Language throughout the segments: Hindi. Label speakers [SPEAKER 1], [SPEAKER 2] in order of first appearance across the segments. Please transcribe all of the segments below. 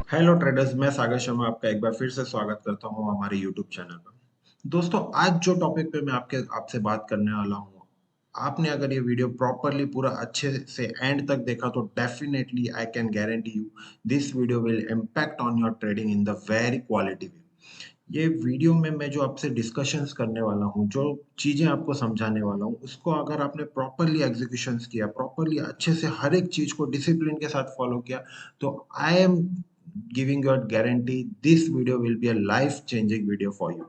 [SPEAKER 1] हेलो ट्रेडर्स, मैं सागर शर्मा आपका एक बार फिर से स्वागत करता हूं हमारे यूट्यूब चैनल पर। दोस्तों, आज जो टॉपिक पे मैं आपसे बात करने वाला हूं, आपने अगर ये वीडियो प्रॉपरली पूरा अच्छे से एंड तक देखा तो definitely I can guarantee you this video will impact on your trading in the very quality way. ये वीडियो में मैं जो आपसे डिस्कशंस करने वाला हूँ, जो चीज़ें आपको समझाने वाला हूँ, उसको अगर आपने प्रॉपरली एग्जीक्यूशंस किया, प्रॉपरली अच्छे से हर एक चीज़ को डिसिप्लिन के साथ फॉलो किया, तो आई am giving your guarantee this video will be a life changing video for you.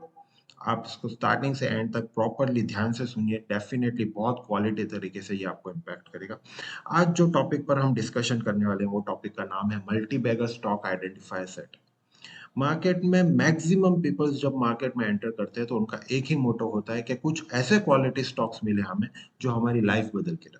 [SPEAKER 1] आप इसको स्टार्टिंग से एंड तक प्रॉपरली ध्यान से सुनिए, डेफिनेटली बहुत क्वालिटी तरीके से ये आपको इम्पैक्ट करेगा। आज जो टॉपिक पर हम डिस्कशन करने वाले हैं, वो टॉपिक का नाम है multi bagger stock identifier set. Market में मैक्सिमम पीपल्स जब मार्केट में एंटर करते हैं तो उनका एक ही मोटो होता है कि कुछ ऐसे क्वालिटी स्टॉक्स मिले हमें जो हमारी लाइफ बदल के रख दे,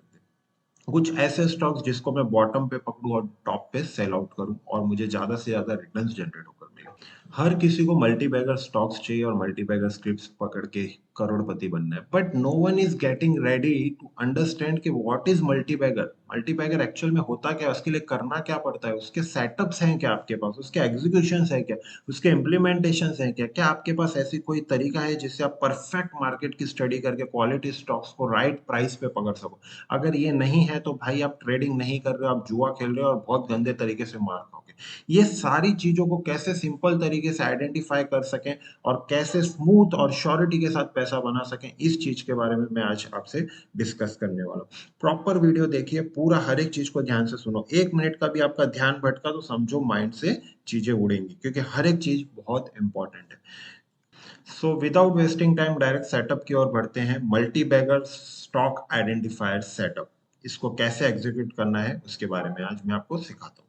[SPEAKER 1] कुछ ऐसे स्टॉक्स जिसको मैं बॉटम पे पकड़ूं और टॉप पे सेल आउट करूं और मुझे ज्यादा से ज्यादा रिटर्न्स जनरेट होकर मिले। हर किसी को मल्टी बैगर स्टॉक्स चाहिए और मल्टी बैगर स्क्रिप्ट्स पकड़ के करोड़पति बनना है, but no one is getting ready to understand कि what is multi bagger. Multi bagger actual में होता क्या है, उसके लिए करना क्या पड़ता है, उसके सेटअप्स हैं क्या आपके पास, उसके एग्जीक्यूशंस है क्या, उसके इम्प्लीमेंटेशंस है क्या, क्या आपके पास ऐसी कोई तरीका है जिससे आप परफेक्ट मार्केट की स्टडी करके क्वालिटी स्टॉक्स को राइट प्राइस पे पकड़ सको। अगर ये नहीं है तो भाई आप ट्रेडिंग नहीं कर रहे हो, आप जुआ खेल रहे हो और बहुत गंदे तरीके से मार खाओगे। ये सारी चीजों को कैसे सिंपल तरीके से आइडेंटिफाई कर सकें और कैसे स्मूथ और श्योरिटी के साथ पैसा बना सकें, इस चीज के बारे में मैं आज आपसे डिस्कस करने वाला हूँ। प्रॉपर वीडियो देखिए, पूरा हर एक चीज को ध्यान से सुनो। एक मिनट का भी आपका ध्यान भटका तो समझो माइंड से चीजें उड़ेंगी, क्योंकि हर एक चीज बहुत इंपॉर्टेंट है। So without wasting time direct setup की ओर बढ़ते हैं। Multi bagger stock identifier setup, इसको कैसे एग्जीक्यूट करना है उसके बारे में आज मैं आपको सिखाता हूँ।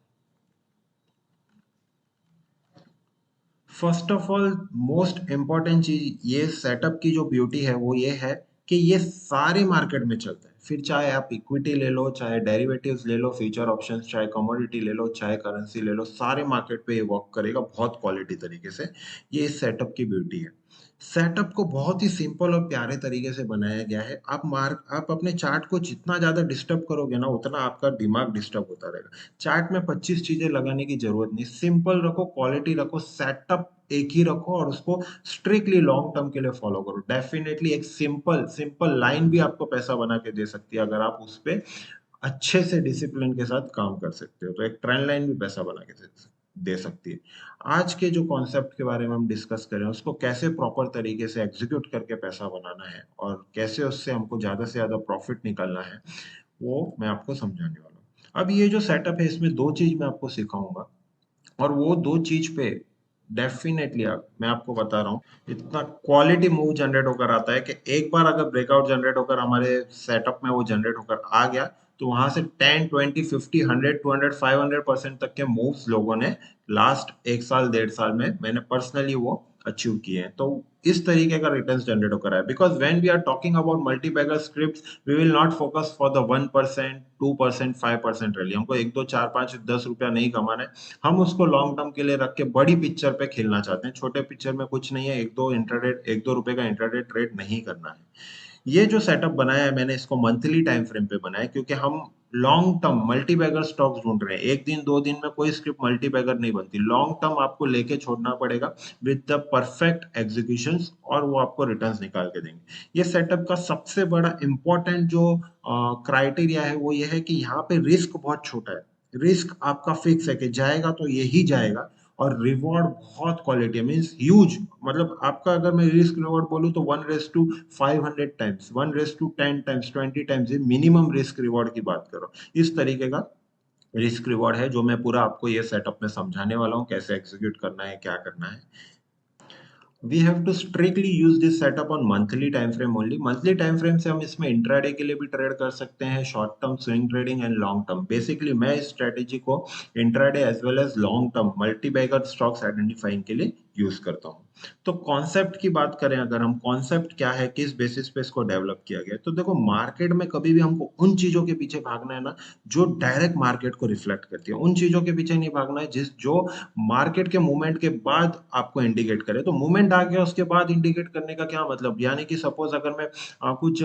[SPEAKER 1] First of all, most important चीज ये सेटअप की जो ब्यूटी है वो ये है कि ये सारे मार्केट में चलता है। फिर चाहे आप इक्विटी ले लो, चाहे डेरिवेटिव्स ले लो, फ्यूचर ऑप्शंस, चाहे कमोडिटी ले लो, चाहे करेंसी ले लो, सारे मार्केट पे ये वर्क करेगा बहुत क्वालिटी तरीके से। ये इस सेटअप की ब्यूटी है। सेटअप को बहुत ही सिंपल और प्यारे तरीके से बनाया गया है। आप अपने चार्ट को जितना ज्यादा डिस्टर्ब करोगे ना, उतना आपका दिमाग डिस्टर्ब होता रहेगा। चार्ट में 25 चीजें लगाने की जरूरत नहीं, सिंपल रखो, क्वालिटी रखो, सेटअप एक ही रखो और उसको स्ट्रिक्टली लॉन्ग टर्म के लिए फॉलो करो। डेफिनेटली एक सिंपल सिंपल लाइन भी आपको पैसा बना के दे सकती है, अगर आप उस पे अच्छे से डिसिप्लिन के साथ काम कर सकते हो तो एक ट्रेंड लाइन भी पैसा बना के दे सकती है। आज के जो कॉन्सेप्ट के बारे में हम डिस्कस करें, उसको कैसे प्रॉपर तरीके से एग्जीक्यूट करके पैसा बनाना है और कैसे उससे हमको ज्यादा से ज्यादा प्रॉफिट निकालना है, वो मैं आपको समझाने वाला हूँ। अब ये जो सेटअप है, इसमें दो चीज मैं आपको सिखाऊंगा और वो दो चीज पे डेफिनेटली मैं आपको बता रहा हूँ, इतना क्वालिटी मूव जनरेट होकर आता है कि एक बार अगर ब्रेकआउट जनरेट होकर हमारे सेटअप में वो जनरेट होकर आ गया, तो वहां से 10 20 50 100 200 500% तक के मूव्स लोगों ने लास्ट एक साल डेढ़ साल में, मैंने पर्सनली वो अचीव किए हैं। तो इस तरीके का रिटर्न्स जनरेट होकर आया, because when we are talking about multi bagger scripts, we will not focus for the 1% 2% 5% rally. हमको एक दो चार पांच 10 रुपया नहीं कमाना है, हम उसको लॉन्ग टर्म के लिए रख के बड़ी पिक्चर पे खेलना चाहते हैं। छोटे पिक्चर में कुछ नहीं है, एक दो रुपए का इंट्राडे ट्रेड नहीं करना है। ये जो सेटअप बनाया है मैंने, इसको मंथली टाइम फ्रेम पे बनाया है, क्योंकि हम long term multi bagger stocks ढूंढ रहे हैं। एक दिन दो दिन में कोई स्क्रिप्ट मल्टी बैगर नहीं बनती, लॉन्ग टर्म आपको लेके छोड़ना पड़ेगा विद द परफेक्ट एग्जीक्यूशंस, और वो आपको रिटर्न्स निकाल के देंगे। ये सेटअप का सबसे बड़ा इंपॉर्टेंट जो क्राइटेरिया है वो ये है कि यहाँ पे रिस्क बहुत छोटा है। रिस्क आपका फिक्स है कि जाएगा तो यही जाएगा, और रिवॉर्ड बहुत क्वालिटी है, मीन्स ह्यूज। मतलब आपका अगर मैं रिस्क रिवॉर्ड बोलूँ तो 1:500 टाइम्स, 1:10 टाइम्स, 20 टाइम्स, ये मिनिमम रिस्क रिवॉर्ड की बात करो। इस तरीके का रिस्क रिवॉर्ड है जो मैं पूरा आपको ये सेटअप में समझाने वाला हूँ, कैसे एग्जीक्यूट करना है, क्या करना है। We have to strictly use this setup on monthly time frame only. Monthly time frame से हम इसमें इंट्राडे के लिए भी ट्रेड कर सकते हैं, short term swing trading and long term. Basically मैं इस स्ट्रेटेजी को intraday as well as long term multi bagger stocks identifying के लिए यूज करता हूँ। तो कॉन्सेप्ट की बात करें, अगर हम कॉन्सेप्ट क्या है, किस बेसिस पे इसको डेवलप किया गया है, तो देखो मार्केट में कभी भी हमको उन चीजों के पीछे भागना है ना जो डायरेक्ट मार्केट को रिफ्लेक्ट करती है। उन चीजों के पीछे नहीं भागना है जिस जो मार्केट के मूवमेंट के बाद आपको इंडिकेट करे। तो मूवमेंट आ गया उसके बाद इंडिकेट करने का क्या मतलब, यानी कि सपोज अगर मैं कुछ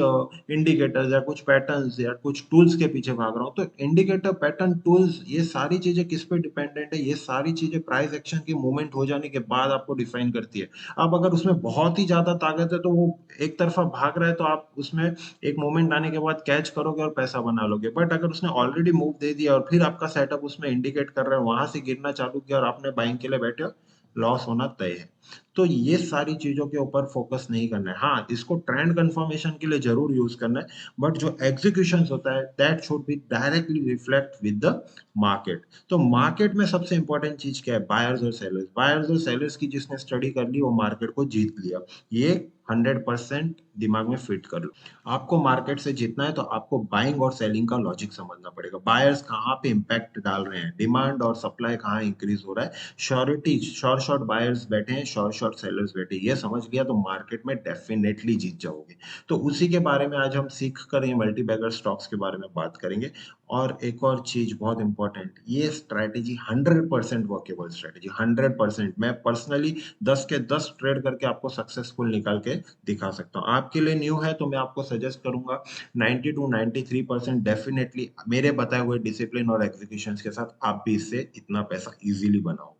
[SPEAKER 1] इंडिकेटर्स या कुछ पैटर्न्स या कुछ टूल्स के पीछे भाग रहा हूँ, तो इंडिकेटर, पैटर्न, टूल्स, ये सारी चीजें किस पे डिपेंडेंट है, ये सारी चीजें प्राइस एक्शन की मूवमेंट हो जाने के बाद आपको डिफाइन करती है। अब अगर उसमें बहुत ही ज्यादा ताकत है तो वो एक तरफा भाग रहा है, तो आप उसमें एक मोमेंट आने के बाद कैच करोगे और पैसा बना लोगे। बट अगर उसने ऑलरेडी मूव दे दिया और फिर आपका सेटअप उसमें इंडिकेट कर रहा है, वहां से गिरना चालू किया और आपने बाइंग के लिए बैठे हो, लॉस होना तय है। तो ये सारी चीजों के ऊपर फोकस नहीं करना है। हाँ, इसको ट्रेंड कंफर्मेशन के लिए जरूर यूज करना है, बट जो एग्जीक्यूशन होता है that should be directly reflect with the market. तो मार्केट में सबसे इंपॉर्टेंट चीज क्या है, बायर्स और सेलर्स। बायर्स और सेलर्स की जिसने स्टडी कर ली वो मार्केट को जीत लिया, ये 100% दिमाग में फिट कर लो। आपको मार्केट से जीतना है तो आपको बाइंग और सेलिंग का लॉजिक समझना पड़ेगा। बायर्स कहाँ पे इम्पैक्ट डाल रहे हैं, डिमांड और सप्लाई कहाँ इंक्रीज हो रहा है, श्योरिटी, शॉर्ट शॉर्ट बायर्स बैठे हैं, शॉर्ट शॉर्ट सेलर्स बैठे हैं, ये समझ लिया तो मार्केट में डेफिनेटली जीत जाओगे। तो उसी के बारे में आज हम सीख कर ये मल्टी बैगर स्टॉक्स के बारे में बात करेंगे। और एक और चीज बहुत इंपॉर्टेंट, ये स्ट्रैटेजी 100% वर्केबल स्ट्रैटेजी, 100%। मैं पर्सनली 10 के 10 ट्रेड करके आपको सक्सेसफुल निकाल के दिखा सकता हूँ। आपके लिए न्यू है तो मैं आपको सजेस्ट करूंगा 90 to 93% डेफिनेटली मेरे बताए हुए डिसिप्लिन और एग्जीक्यूशन के साथ आप भी इससे इतना पैसा इजीली बनाओगे।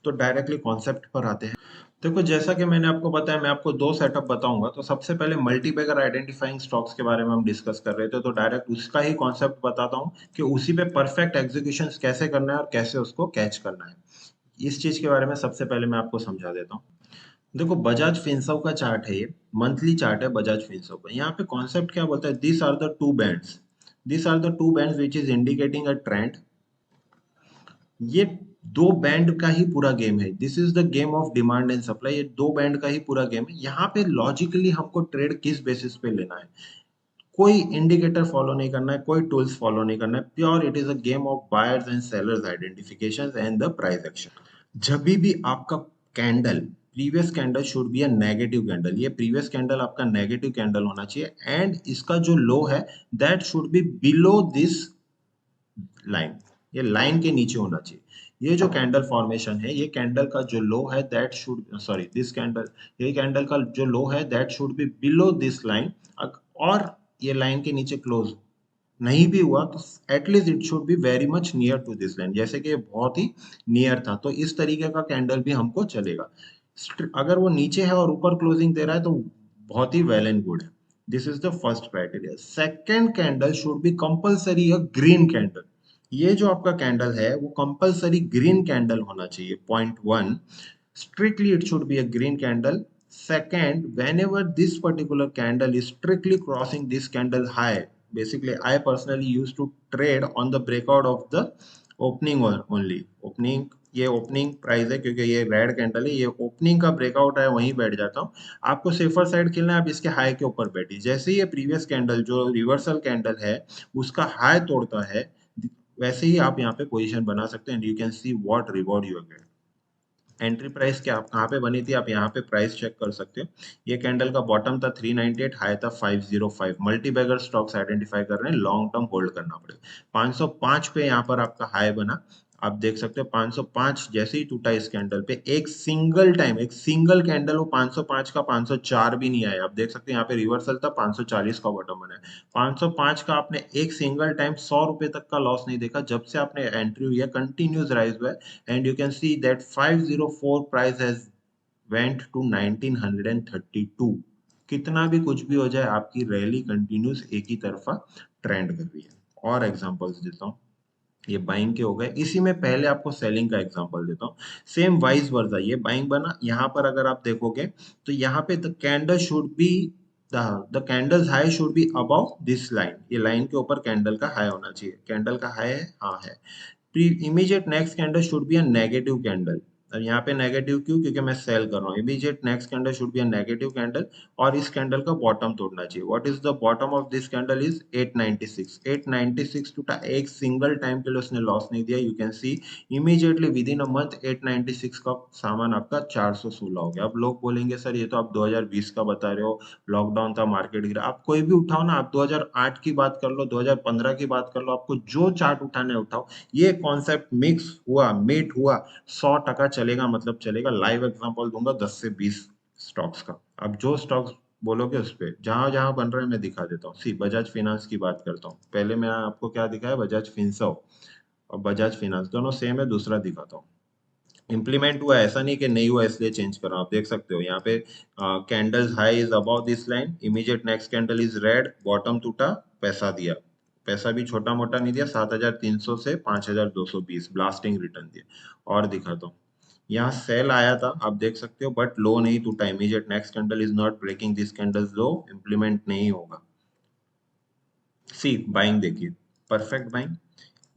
[SPEAKER 1] तो डायरेक्टली कॉन्सेप्ट पर आते हैं। देखो जैसा कि मैंने आपको बताया, मैं आपको दो सेटअप बताऊंगा। तो सबसे पहले मल्टी बैगर आइडेंटिफाइंग स्टॉक्स के बारे में हम डिस्कस कर रहे थे, तो डायरेक्ट उसका ही कॉन्सेप्ट बताता हूँ कि उसी पे परफेक्ट एग्जीक्यूशन कैसे करना है और कैसे उसको कैच करना है। इस चीज के बारे में सबसे पहले मैं आपको समझा देता हूँ। देखो बजाज फिनसर्व का चार्ट है, ये मंथली चार्ट है बजाज फिनसर्व का। यहाँ पे कॉन्सेप्ट क्या बोलता है, this are the two bands, this are the two bands which is indicating a trend. ये दो बैंड का ही पूरा गेम है, this is the game of demand and supply. ये दो बैंड का ही पूरा गेम है। यहाँ पे लॉजिकली हमको ट्रेड किस बेसिस पे लेना है, कोई इंडिकेटर फॉलो नहीं करना है, कोई टूल्स फॉलो नहीं करना है, pure it is a game of buyers and sellers identification and the price action. जब भी आपका candle, previous candle should be a negative candle, ये प्रीवियस कैंडल आपका नेगेटिव कैंडल होना चाहिए, एंड इसका जो लो है that should be below this line, ये लाइन के नीचे होना चाहिए। ये जो कैंडल फॉर्मेशन है, ये कैंडल का जो लो है that should, sorry this candle, ये कैंडल का जो लो है that should be below this line. और ये लाइन के नीचे क्लोज नहीं भी हुआ तो at least it should be very much near to this line, जैसे कि ये बहुत ही नियर था, तो इस तरीके का कैंडल भी हमको चलेगा। अगर वो नीचे है और ऊपर क्लोजिंग दे रहा है तो बहुत ही वेल एंड गुड है। This is the first criteria. Second candle should B compulsory a green candle. ये जो आपका कैंडल है वो कंपल्सरी ग्रीन कैंडल होना चाहिए, point one, strictly it should be a green candle. Second, whenever this particular candle is strictly crossing this candle high, basically I personally used to trade on the breakout of the opening only, opening, ये ओपनिंग प्राइस है क्योंकि ये रेड कैंडल है, ये ओपनिंग का ब्रेकआउट है वहीं बैठ जाता हूँ। आपको सेफर साइड खेलना है, आप इसके हाई के ऊपर बैठिए। जैसे ही ये प्रीवियस कैंडल जो रिवर्सल कैंडल है उसका हाई तोड़ता है, वैसे ही आप यहाँ पे पोजीशन बना सकते हैं, and you can see what reward you get. Entry price क्या आप कहाँ पे बनी थी, आप यहाँ पे प्राइस चेक कर सकते हो। ये कैंडल का बॉटम था 398, हाई था 505। मल्टी बैगर स्टॉक्स आइडेंटिफाई कर रहे हैं, लॉन्ग टर्म होल्ड करना पड़ेगा। 505 पे यहाँ पर आपका हाई बना, आप देख सकते हो 505 जैसे ही टूटा इस कैंडल पे, एक सिंगल टाइम, एक सिंगल कैंडल वो 505 का 504 भी नहीं आया। आप देख सकते हैं यहाँ पे रिवर्सल था, 540 का बॉटम बना है। 505 का आपने एक सिंगल टाइम 100 रुपए तक का लॉस नहीं देखा जब से आपने एंट्री हुई है, कंटिन्यूस राइज हुआ है। And you can see that 504 price has went to 1932। कितना भी कुछ भी हो जाए आपकी रैली कंटिन्यूस एक ही तरफा ट्रेंड कर रही है। और एग्जांपल्स देता हूँ, ये बाइंग के हो गए, इसी में पहले आपको सेलिंग का एग्जांपल देता हूँ। सेम वाइज वर्सा, ये बाइंग बना, यहाँ पर अगर आप देखोगे तो यहाँ पे the candle should B, the candles high should be above this line, ये लाइन के ऊपर कैंडल का हाई होना चाहिए। कैंडल का हाई है, हाँ है। Immediate next candle should be a negative candle, और यहाँ पे नेगेटिव क्यों? क्योंकि मैं सेल कर रहा हूँ। Immediate next candle should be a negative candle और इस कैंडल का बॉटम तोड़ना चाहिए। What is the bottom of this candle is 896। 896 टूटा, एक सिंगल टाइम के लिए उसने लॉस नहीं दिया। You can C immediately with in a month 896 का सामान आपका 416 हो गया। अब लोग बोलेंगे सर ये तो आप 2020 का बता रहे हो, लॉकडाउन था, मार्केट गिरा। आप कोई भी उठाओ ना, आप 2008 की बात कर लो, 2015 की बात कर लो, आपको जो चार्ट उठाने उठाओ, ये कॉन्सेप्ट मिक्स हुआ, मीट हुआ, 100% चलेगा, मतलब चलेगा। लाइव एग्जांपल दूंगा 10 से 20 स्टॉक्स का। अब जो स्टॉक्स बोलोगे उस पे जहां जहां बन रहे हैं मैं दिखा देता हूँ। सी बजाज फाइनेंस की बात करता हूँ। पहले मैं आपको क्या दिखाया, बजाज फिनसर्व और बजाज फाइनेंस दोनों सेम है। दूसरा दिखाता हूँ। इम्प्लीमेंट हुआ, ऐसा नहीं कि नहीं हुआ इसलिए चेंज कर रहा हूं। आप देख सकते हो यहाँ पे candles high is about this line, immediate next candle is red, bottom टूटा, पैसा दिया। पैसा भी छोटा मोटा नहीं दिया, 7,300 से 5,220 ब्लास्टिंग रिटर्न दिया। और दिखाता हूँ, यहाँ सेल आया था आप देख सकते हो, बट लो नहीं टूटा। Immediate next candle is not breaking this candles low, implement नहीं होगा। सी बाइंग देखिए, perfect buying.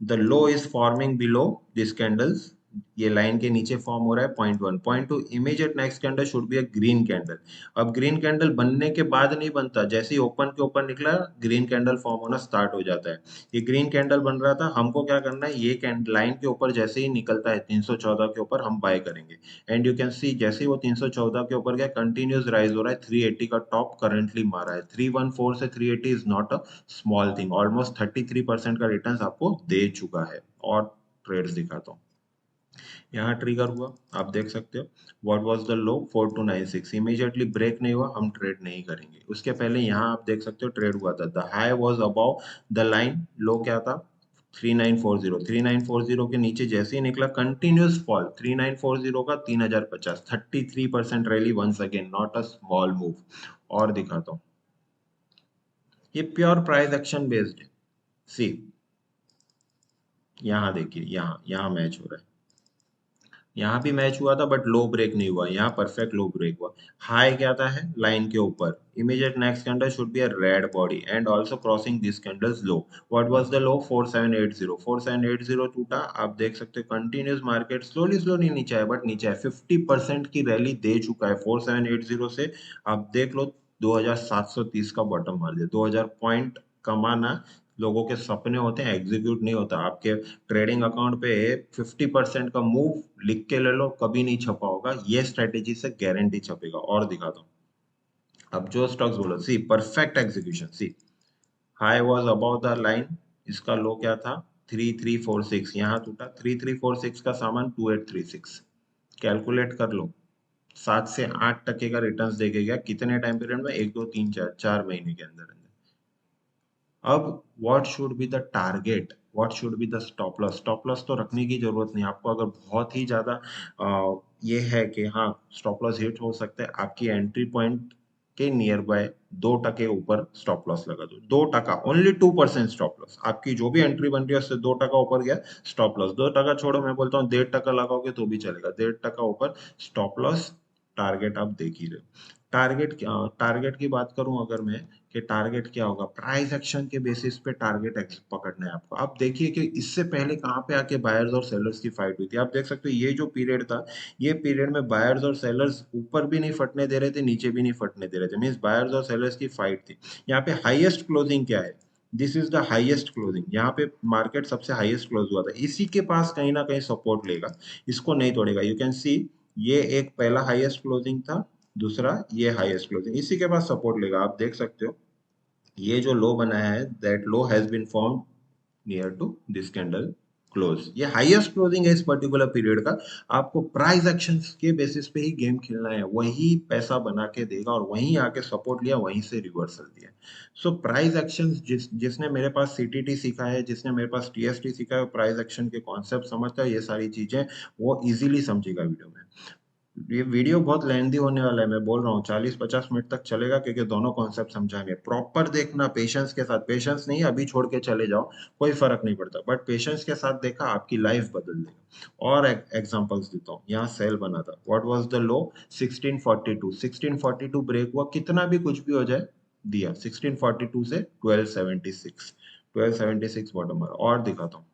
[SPEAKER 1] The low is forming below this candles, ये लाइन के नीचे फॉर्म हो रहा है। Point one, point two, immediate next candle should be a green candle. अब ग्रीन कैंडल बनने के बाद नहीं बनता, जैसे ही ओपन के ऊपर निकला ग्रीन कैंडल फॉर्म होना स्टार्ट हो जाता है। ये ग्रीन कैंडल बन रहा था, हमको क्या करना है, ये लाइन के ऊपर जैसे ही निकलता है 314 के ऊपर हम बाय करेंगे। एंड यू कैन सी जैसे ही वो 314 के ऊपर गया, कंटिन्यूस राइज हो रहा है। 380 का टॉप करंटली मारा है। 314 से 380 is not a small thing, almost 33% का रिटर्न आपको दे चुका है। और ट्रेड्स दिखाता हूँ, यहाँ ट्रिगर हुआ, आप देख सकते हो। What was the low, 4296, immediately break नहीं हुआ, हम ट्रेड नहीं करेंगे। उसके पहले यहाँ आप देख सकते हो ट्रेड हुआ था। The high was above the line, low क्या था, 3940। 3940 के नीचे जैसे ही निकला कंटिन्यूस फॉल, 3940 का 3050, 33% rally once again, not a small move. और दिखाता हूँ, ये प्योर प्राइस एक्शन बेस्ड है। सी यहाँ देखिए, यहाँ यहाँ मैच हो रहा है, यहाँ भी मैच हुआ था बट लो ब्रेक नहीं हुआ, यहाँ परफेक्ट लो ब्रेक हुआ। हाई क्या था है लाइन के ऊपर, immediate next candle should be a red body and also crossing this candles low. What was the लो, 4780। 4780 टूटा, आप देख सकते हो कंटिन्यूस मार्केट स्लोली स्लोली नीचे है, बट नीचे है। 50% की रैली दे चुका है 4780 से। आप देख लो 2730 का बॉटम मार दिया। 2000 पॉइंट कमाना लोगों के सपने होते हैं, एग्जीक्यूट नहीं होता। आपके ट्रेडिंग अकाउंट पे 50% का मूव लिख के ले लो, कभी नहीं छपा होगा, ये स्ट्रेटेजी से गारंटी छपेगा। और दिखा दो, अब जो स्टॉक्स बोलो, see perfect execution. See high was about the line, इसका लो क्या था, 3346, यहाँ टूटा। 3346 का सामान 2836, कैलकुलेट कर लो। 7 से 8% का रिटर्न देके गया, कितने टाइम पीरियड में, 1 2 3 4 4 महीने के अंदर अंदर। अब what should be the target, what should be the stop loss. Stop loss तो रखने की जरूरत नहीं आपको। अगर बहुत ही ज्यादा ये है कि हाँ स्टॉप लॉस हिट हो सकता है, आपकी एंट्री पॉइंट के नियर बाय 2% ऊपर स्टॉप लॉस लगा दो। 2%, ओनली 2% स्टॉप लॉस। आपकी जो भी एंट्री बन रही है उससे 2% ऊपर गया स्टॉप लॉस। 2% छोड़ो, मैं बोलता हूँ 1.5% लगाओगे तो भी चलेगा। 1.5% ऊपर स्टॉप लॉस, टारगेट आप देख ही रहे हो। टारगेट क्या, टारगेट की बात करूं अगर मैं, कि टारगेट क्या होगा, प्राइस एक्शन के बेसिस पे टारगेट पकड़ना है आपको। आप देखिए कि इससे पहले कहाँ पे आके बायर्स और सेलर्स की फाइट हुई थी। आप देख सकते हो ये जो पीरियड था, ये पीरियड में बायर्स और सेलर्स ऊपर भी नहीं फटने दे रहे थे, नीचे भी नहीं फटने दे रहे थे। मीन्स बायर्स और सेलर्स की फाइट थी। यहाँ पे हाईएस्ट क्लोजिंग क्या है, this is the highest closing. यहाँ पे मार्केट सबसे हाईएस्ट क्लोज हुआ था, इसी के पास कहीं ना कहीं सपोर्ट लेगा, इसको नहीं तोड़ेगा। यू कैन सी ये एक पहला हाईएस्ट क्लोजिंग था, दूसरा ये हाईएस्ट क्लोजिंग, इसी के पास सपोर्ट लेगा। आप देख सकते हो ये जो लो बनाया है, that low has been form near to this candle close. ये हाईएस्ट क्लोजिंग है इस पर्टिकुलर पीरियड का। आपको प्राइस एक्शंस के बेसिस पे ही गेम खेलना है, वही पैसा बना के देगा, और वहीं आके सपोर्ट लिया, वहीं से रिवर्सल दिया। सो प्राइस एक्शंस, जिसने मेरे पास सीटीटी सीखा है, जिसने मेरे पास टीएसटी सीखा है, प्राइस एक्शन के कॉन्सेप्ट समझता है, ये सारी चीजें वो इजीली समझेगा वीडियो में। ये वीडियो बहुत लेंथी होने वाला है, मैं बोल रहा हूँ 40-50 मिनट तक चलेगा, क्योंकि दोनों कॉन्सेप्ट समझाएंगे। प्रॉपर देखना पेशेंस के साथ, पेशेंस नहीं अभी छोड़ के चले जाओ, कोई फर्क नहीं पड़ता, बट पेशेंस के साथ देखा आपकी लाइफ बदल देगा। और एग्जांपल्स देता हूँ, यहाँ सेल बना था, what was the low, 1642। 1642 break हुआ, कितना भी कुछ भी हो जाए दिया, 1642 से 1276, 1276 बॉटम। और दिखाता हूँ,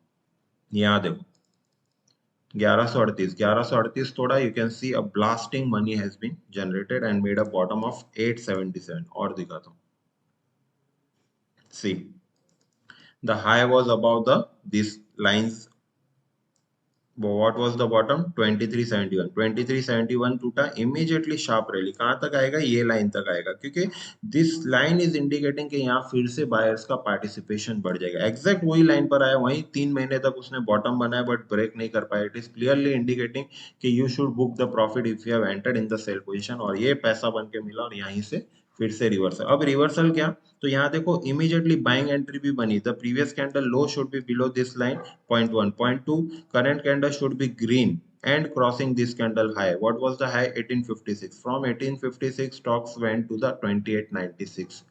[SPEAKER 1] यहाँ देखो 1138 थोड़ा, you can see a blasting money has been generated and made a bottom of 877 और दिखाता हूँ. See, the high was above the these lines. What was the bottom? 2371. 2371 टूटा, immediately sharp rally. कहाँ तक आएगा? ये लाइन तक आएगा, क्योंकि दिस लाइन इज इंडिकेटिंग कि यहाँ फिर से बायर्स का पार्टिसिपेशन बढ़ जाएगा. एग्जैक्ट वही लाइन पर आया, वही 3 महीने तक उसने बॉटम बनाया बट ब्रेक नहीं कर पाया. इट इज क्लियरली इंडिकेटिंग कि you should book the profit if you have entered in the sell position. और ये पैसा बन के मिला और यहीं से फिर से रिवर्सल. अब रिवर्सल क्या? तो यहाँ देखो, इमीडिएटली बाइंग एंट्री भी बनी. The previous candle low should be below this line, point 1. Point 2, current candle should be green and crossing this candle high. What was the high? 1856. From 1856 stocks went to the 2896.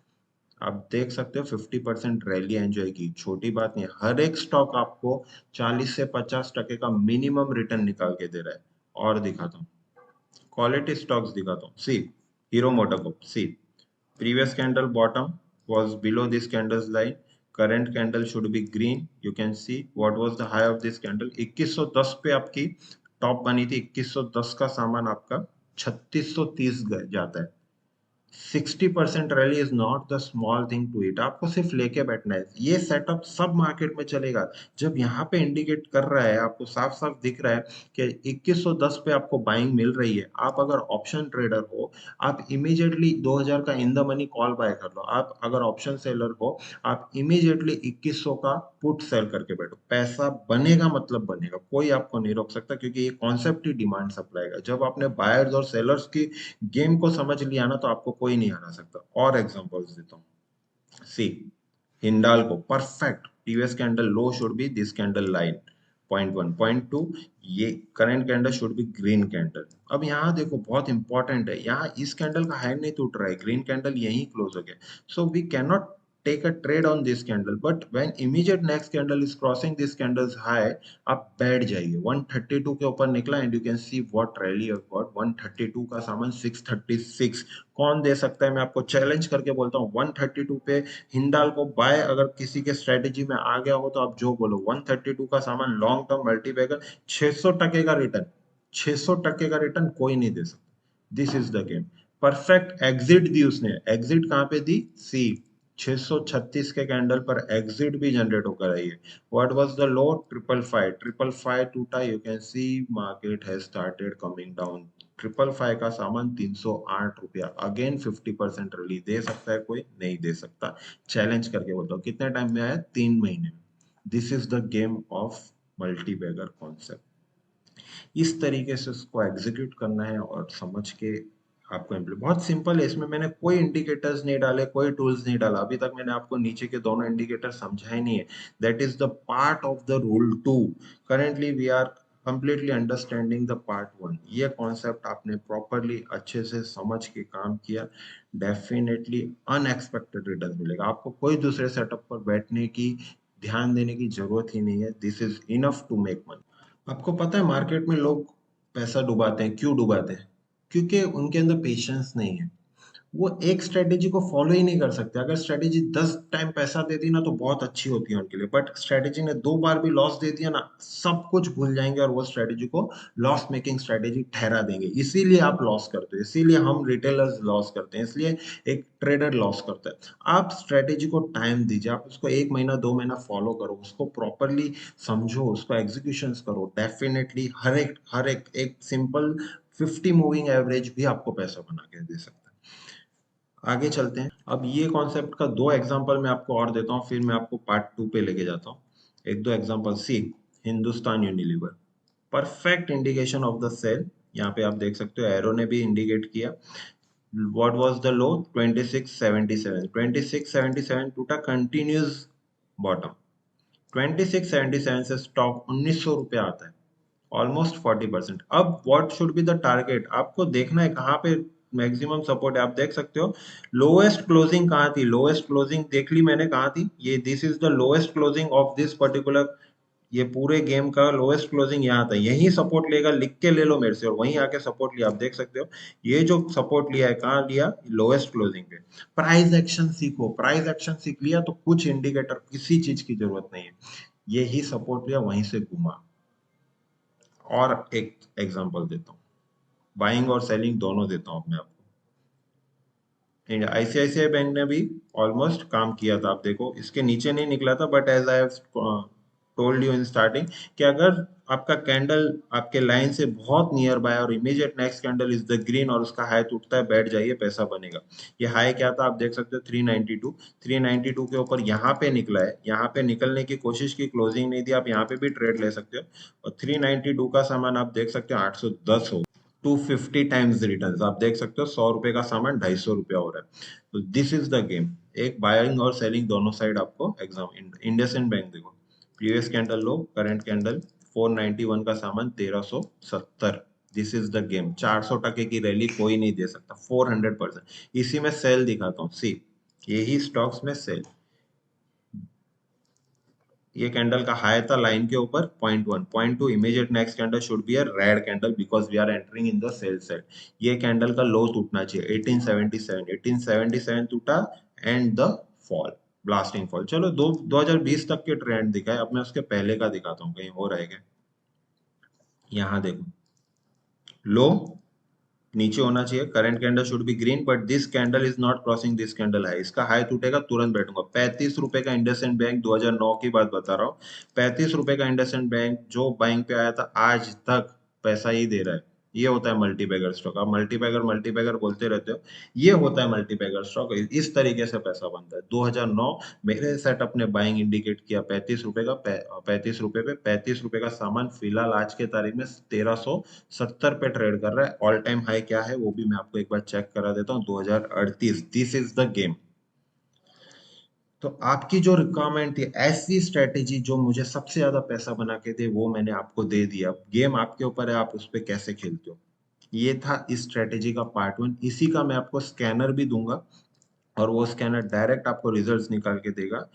[SPEAKER 1] आप देख सकते हो 50% रैली एंजॉय की. छोटी बात नहीं, हर एक स्टॉक आपको 40 से 50% का मिनिमम रिटर्न निकाल के दे रहा है. और दिखाता हूँ, क्वालिटी स्टॉक्स दिखाता हूँ. सी, hero MotoCorp. C, previous candle bottom was below this candle's line. Current candle should be green. You can see what was the high of this candle. 2110 पे आपकी टॉप बनी थी. 2110 का सामान आपका 3630 जाता है. 60% rally is not the small thing to it. आपको सिर्फ लेके बैठना है. ये सेटअप सब मार्केट में चलेगा. जब यहाँ पे इंडिकेट कर रहा है, आपको साफ साफ दिख रहा है कि 2110 पे आपको बाइंग मिल रही है. आप अगर ऑप्शन ट्रेडर हो, आप इमीडिएटली 2000 का in the money call buy कर लो. आप अगर ऑप्शन सेलर हो, आप इमीडिएटली 2100 का पुट सेल करके बैठो. पैसा बनेगा, मतलब बनेगा. कोई आपको नहीं रोक सकता, क्योंकि ये कॉन्सेप्ट ही डिमांड सप्लाई का. जब आपने बायर्स और सेलर्स की गेम को समझ लिया ना, तो आपको कोई नहीं हरा सकता. और एग्जांपल्स देता हूँ. See, Hindalco, perfect. Previous candle low should be this candle line, point 1. Point 2, ये current candle should be green candle. अब यहाँ देखो, बहुत इंपॉर्टेंट है, यहाँ इस कैंडल का हाई नहीं टूट रहा है, ग्रीन कैंडल यही क्लोज हो गया. So we can not take a trade on this candle, but when immediate next candle is crossing this candle's high, आप बैठ जाइए. 132 के ऊपर निकला and you can see what rally have got. 132 का सामान 636. कौन दे सकता है? मैं आपको चैलेंज करके बोलता हूँ, 132 पे हिंडाल को बाय अगर किसी के स्ट्रेटेजी में आ गया हो तो आप जो बोलो. 132 का सामान लॉन्ग टर्म मल्टीबैगर, 600% का रिटर्न. 600% का रिटर्न कोई नहीं दे सकता. This is the game. Perfect exit दी उसने. एग्जिट कहाँ पे दी? सी, 636 के कैंडल पर एग्जिट भी जनरेट होकर आई है. व्हाट वाज द लो? 555. 555 टूटा. You can C market has started coming down. 555 का सामान 308 रुपया. Again 50% release. दे सकता है कोई? नहीं दे सकता. चैलेंज करके बोलता हूँ. कितने टाइम में आया? 3 महीने में. This is the game of multi bagger concept. इस तरीके से उसको एग्जीक्यूट करना है और समझ के आपको बहुत सिंपल है. इसमें मैंने कोई इंडिकेटर्स नहीं डाले, कोई टूल्स नहीं डाला. अभी तक मैंने आपको नीचे के दोनों इंडिकेटर समझाए नहीं है. That is the part of the rule 2. Currently we are completely understanding the part 1. ये कॉन्सेप्ट आपने प्रॉपरली अच्छे से समझ के काम किया, डेफिनेटली अनएक्सपेक्टेड रिटर्न मिलेगा. आपको कोई दूसरे सेटअप पर बैठने की, ध्यान देने की जरूरत ही नहीं है. This is enough to make money. आपको पता है मार्केट में लोग पैसा डुबाते हैं. क्यों डुबाते हैं? क्योंकि उनके अंदर पेशेंस नहीं है. वो एक स्ट्रेटेजी को फॉलो ही नहीं कर सकते. अगर स्ट्रेटेजी 10 टाइम पैसा दे दी ना, तो बहुत अच्छी होती है उनके लिए. बट स्ट्रेटेजी ने 2 बार भी लॉस दे दिया ना, सब कुछ भूल जाएंगे और वो स्ट्रेटेजी को लॉस मेकिंग स्ट्रेटेजी ठहरा देंगे. इसीलिए आप लॉस करते हो, इसीलिए हम रिटेलर्स लॉस करते हैं, इसलिए एक ट्रेडर लॉस करता है. आप स्ट्रेटेजी को टाइम दीजिए. आप उसको 1 महीना 2 महीना फॉलो करो, उसको प्रॉपरली समझो, उसको एग्जीक्यूशन करो. डेफिनेटली हर एक सिंपल 50 मूविंग एवरेज भी आपको पैसा बना के दे सकता है. आगे चलते हैं. अब ये कॉन्सेप्ट का 2 एग्जांपल मैं आपको और देता हूँ, फिर मैं आपको पार्ट 2 पे लेके जाता हूँ. एक दो example. See, Hindustan Unilever, perfect indication of the sell. यहाँ पे आप देख सकते हो एरो ने भी इंडिकेट किया. व्हाट वाज द लो? 2677. 2677 टूटा, कंटिन्यूस बॉटम. 2677 से स्टॉक 1900 रुपया आता है, ऑलमोस्ट 40%. अब what should be the target? आपको देखना है कहाँ पे मैक्सिमम सपोर्ट है. आप देख सकते हो लोएस्ट क्लोजिंग कहाँ थी. लोएस्ट क्लोजिंग देख ली मैंने कहाँ थी. ये this is the lowest closing of this particular, ये पूरे गेम का लोएस्ट क्लोजिंग यहाँ था. यही सपोर्ट लेगा, लिख के ले लो मेरे से. और वहीं आके सपोर्ट लिया. आप देख सकते हो ये जो सपोर्ट लिया है, कहाँ लिया? लोएस्ट क्लोजिंग पे. प्राइस एक्शन सीखो. प्राइस एक्शन सीख लिया तो कुछ इंडिकेटर, किसी चीज की जरूरत नहीं है. यही सपोर्ट लिया, वहीं से घुमा. और एक एग्जांपल देता हूँ, बाइंग और सेलिंग दोनों देता हूँ मैं आपको। आईसीआईसीआई बैंक ने भी ऑलमोस्ट काम किया था, आप देखो इसके नीचे नहीं निकला था, but as I have told you in starting कि अगर आपका कैंडल आपके लाइन से बहुत नियर बाय और immediate next candle is the green और उसका हाई टूटता है, बैठ जाइए, पैसा बनेगा। ये हाई क्या था आप देख सकते हो, 392। 392 के ऊपर यहाँ पे निकला है, यहाँ पे निकलने की कोशिश की, क्लोजिंग नहीं दी, आप यहाँ पे भी ट्रेड ले सकते हो। और 392 का सामान आप देख सकते हो 810 हो, 250 टाइम्स रिटर्न आप देख सकते हो। 100 रुपए का सामान 250 रुपया हो रहा है। तो दिस इज द गेम। एक बाइंग और सेलिंग दोनों साइड आपको एग्जाम। इंडसइंड बैंक देखो, प्रीवियस कैंडल लो, करंट कैंडल, 491 का सामान 1370। This is the game. 400 टके की रैली कोई नहीं दे सकता, 400%। इसी में सेल दिखाता हूँ, सी यही स्टॉक्स में सेल। ये कैंडल का हाई था लाइन के ऊपर 0.1, 0.2, immediate next candle should be a red candle because we are entering in the sell set. ये कैंडल का लो टूटना चाहिए 1877, 1877 टूटा and the fall, blasting fall. चलो 2020 तक के ट्रेंड दिखाए, अब मैं उसके पहले का दिखाता हूँ, कहीं हो रहा है क्या। यहाँ देखो, लो नीचे होना चाहिए, current candle should be green, but this candle is not crossing this candle है। इसका हाई टूटेगा तुरंत बैठूंगा। 35 रुपए का इंडसइंड बैंक, 2009 की बात बता रहा हूँ, 35 रुपए का इंडसइंड बैंक जो बाइंग पे आया था, आज तक पैसा ही दे रहा है। ये होता है मल्टीबैगर स्टॉक। आप मल्टीबैगर मल्टीबैगर बोलते रहते हो, ये होता है मल्टीबैगर स्टॉक। इस तरीके से पैसा बनता है। 2009 मेरे सेटअप ने बाइंग इंडिकेट किया 35 रुपए का, 35 रुपए पे 35 रुपए का सामान फिलहाल आज के तारीख में 1370 पे ट्रेड कर रहा है। ऑल टाइम हाई क्या है वो भी मैं आपको एक बार चेक करा देता हूँ, 2038। This is the game. तो आपकी जो रिक्वायरमेंट थी, ऐसी स्ट्रेटेजी जो मुझे सबसे ज्यादा पैसा बना के दे, वो मैंने आपको दे दिया। गेम आपके ऊपर है, आप उस पर कैसे खेलते हो। ये था इस स्ट्रेटेजी का पार्ट 1। इसी का मैं आपको स्कैनर भी दूंगा, और वो स्कैनर डायरेक्ट आपको रिजल्ट्स निकाल के देगा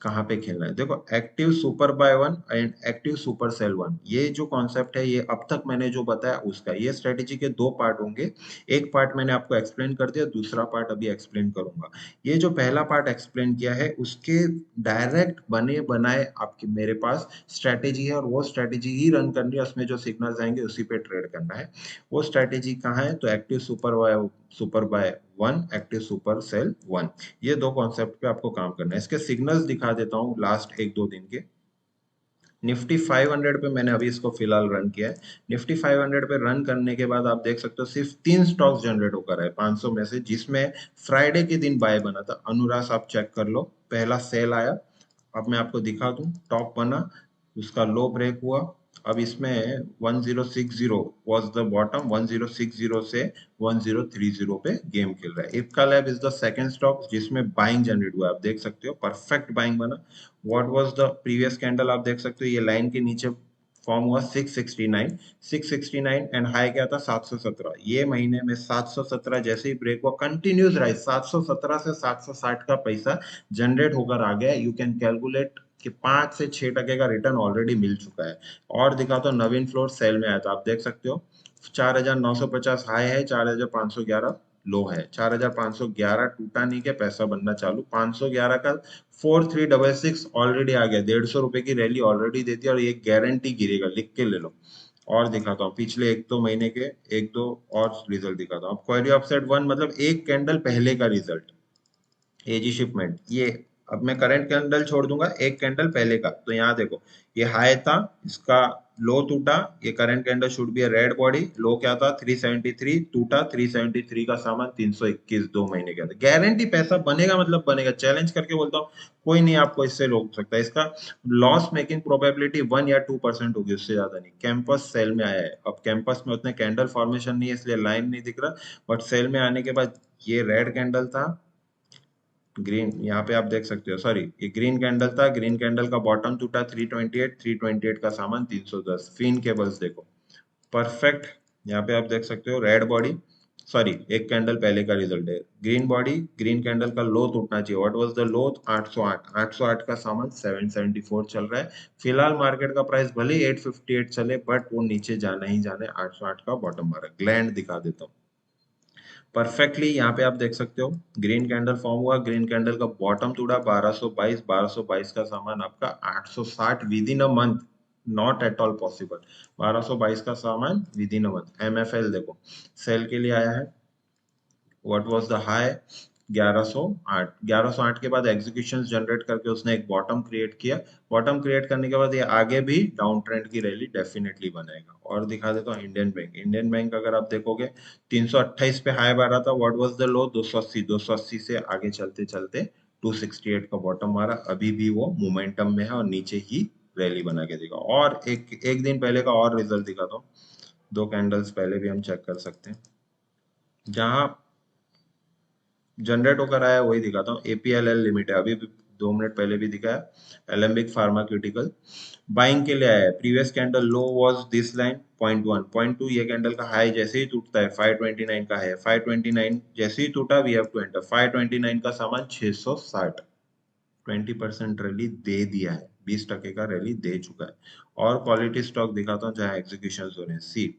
[SPEAKER 1] कहाँ पे खेलना है। देखो, active super buy one and active super sell one, ये जो कॉन्सेप्ट है, ये अब तक मैंने जो बताया उसका, ये स्ट्रेटेजी के दो पार्ट होंगे। एक पार्ट मैंने आपको एक्सप्लेन कर दिया, दूसरा पार्ट अभी एक्सप्लेन करूंगा। ये जो पहला पार्ट एक्सप्लेन किया है, उसके डायरेक्ट बने बनाए आपके मेरे पास स्ट्रेटेजी है, और वो स्ट्रेटेजी ही रन करनी है। उसमें जो सिग्नल्स आएंगे उसी पे ट्रेड करना है। वो स्ट्रेटेजी कहाँ है, तो active super buy one, active super sell one, ये दो कॉन्सेप्ट पे आपको काम करना है। इसके सिग्नल्स दिखा देता हूँ लास्ट 1-2 दिन के। निफ्टी 500 पे मैंने अभी इसको फिलहाल रन किया है। निफ्टी 500 पे रन करने के बाद आप देख सकते हो सिर्फ 3 स्टॉक्स जनरेट होकर आए 500 में से, जिसमें फ्राइडे के दिन बाय बना था अनुरास, आप चेक कर लो। पहला सेल आया, अब मैं आपको दिखा दूं, टॉप बना, उसका लो ब्रेक हुआ। अब इसमें 1060 वाज द बॉटम, 1060 से 1030 पे गेम खेल रहा है। Ipca lab is the second stock जिसमें बाइंग जनरेट हुआ है, आप देख सकते हो परफेक्ट बाइंग बना। What was the previous candle, आप देख सकते हो ये लाइन के नीचे फॉर्म हुआ 669, 669 एंड हाई क्या था 717। ये महीने में 717 जैसे ही ब्रेक हुआ, कंटिन्यूस राइज, 717 से 760 का पैसा जनरेट होकर आ गया। यू कैन कैलकुलेट कि 5 से 6 टके का रिटर्न ऑलरेडी मिल चुका है। और दिखा तो नवीन फ्लोर सेल में आया था, आप देख सकते हो 4950 हाई है, 4511 लो है। 4511 टूटा नहीं के पैसा बनना चालू। 511 का 4366 ऑलरेडी आ गया, 150 रुपए की रैली ऑलरेडी देती है, और ये गारंटी गिरेगा, लिख के ले लो। और दिखाता हूँ पिछले 1-2 महीने के एक दो और रिजल्ट दिखाता हूँ। क्वेरी ऑफसेट वन मतलब एक कैंडल पहले का रिजल्ट, एजी शिपमेंट ये। अब मैं करंट कैंडल छोड़ दूंगा, एक कैंडल पहले का। तो यहाँ देखो, ये हाई था, इसका लो टूटा, ये current candle should be red body. Low क्या था 373, टूटा 373 का सामान 321, 2 महीने के अंदर गारंटी पैसा बनेगा, मतलब बनेगा। चैलेंज करके बोलता हूँ, कोई नहीं आपको इससे रोक सकता। इसका लॉस मेकिंग प्रोबेबिलिटी 1 या 2% होगी, उससे ज्यादा नहीं। कैंपस सेल में आया है, अब कैंपस में उतने कैंडल फॉर्मेशन नहीं है इसलिए लाइन नहीं दिख रहा, बट सेल में आने के बाद ये रेड कैंडल था, ग्रीन, यहाँ पे आप देख सकते हो, सॉरी ये ग्रीन कैंडल था, ग्रीन कैंडल का बॉटम टूटा 328, 328 का सामान 310। फिन केबल्स देखो, परफेक्ट, यहाँ पे आप देख सकते हो रेड बॉडी, सॉरी एक कैंडल पहले का रिजल्ट है, ग्रीन बॉडी, ग्रीन कैंडल का लो टूटना चाहिए। व्हाट वाज द लो, 808, 808 का सामान 774 चल रहा है। फिलहाल मार्केट का प्राइस भले ही 858 चले, बट वो नीचे जाना ही जाना है। 808 का बॉटम मारा, ग्लैंड दिखा देता हूँ परफेक्टली। यहाँ पे आप देख सकते हो ग्रीन कैंडल फॉर्म हुआ, ग्रीन कैंडल का बॉटम टूटा 1222, 1222 का सामान आपका 860 with in a month. Not at all possible. 1222 का सामान विद इन अ मंथ। एमएफएल देखो सेल के लिए आया है, व्हाट वाज द हाई? 1108। 1108 के बाद एग्जीक्यूशंस जनरेट करके उसने एक बॉटम क्रिएट किया। बॉटम क्रिएट करने के बाद ये आगे भी डाउन ट्रेंड की रैली डेफिनेटली बनाएगा। और दिखा देता हूँ इंडियन बैंक। इंडियन बैंक अगर आप देखोगे 328 पे हाई मारा था, व्हाट वाज द लो? 280। 280 से आगे चलते चलते 268 का बॉटम मारा। अभी भी वो मोमेंटम में है और नीचे ही रैली बना के देगा। और एक एक दिन पहले का और रिजल्ट दिखाता हूँ, दो कैंडल्स पहले भी हम चेक कर सकते हैं। जहां जनरेट होकर आया वही दिखाता हूँ। एपीएलएल लिमिटेड अभी भी 2 मिनट पहले भी दिखा है। एलेम्बिक फार्माक्यूटिकल बाइंग के लिए आया है। Previous candle low was this line 0.1 0.2। ये कैंडल का हाई जैसे ही टूटता है 529 का है, 529 जैसे ही टूटा वी हैव टू एंटर। 529 का सामान 660। 20% रैली दे दिया है, 20% का रैली दे चुका है। और क्वालिटी स्टॉक दिखाता हूँ जहाँ एग्जीक्यूशन हो रहे हैं। सी